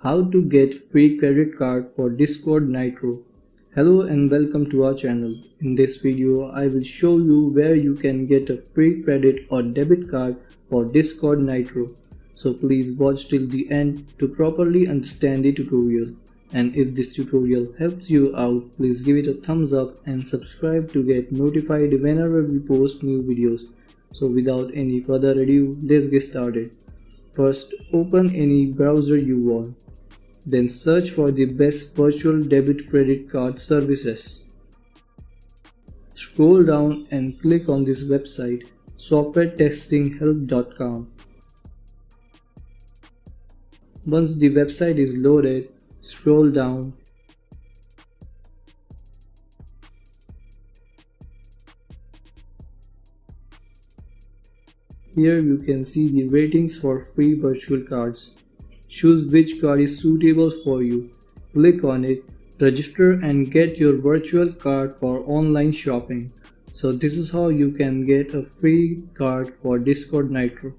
How to get free credit card for Discord Nitro. Hello and welcome to our channel. In this video, I will show you where you can get a free credit or debit card for Discord Nitro. So please watch till the end to properly understand the tutorial. And if this tutorial helps you out, please give it a thumbs up and subscribe to get notified whenever we post new videos. So without any further ado, let's get started. First, open any browser you want. Then search for the best virtual debit credit card services. Scroll down and click on this website, softwaretestinghelp.com. Once the website is loaded, scroll down. Here you can see the ratings for free virtual cards. Choose which card is suitable for you. Click on it, register and get your virtual card for online shopping. So this is how you can get a free card for Discord Nitro.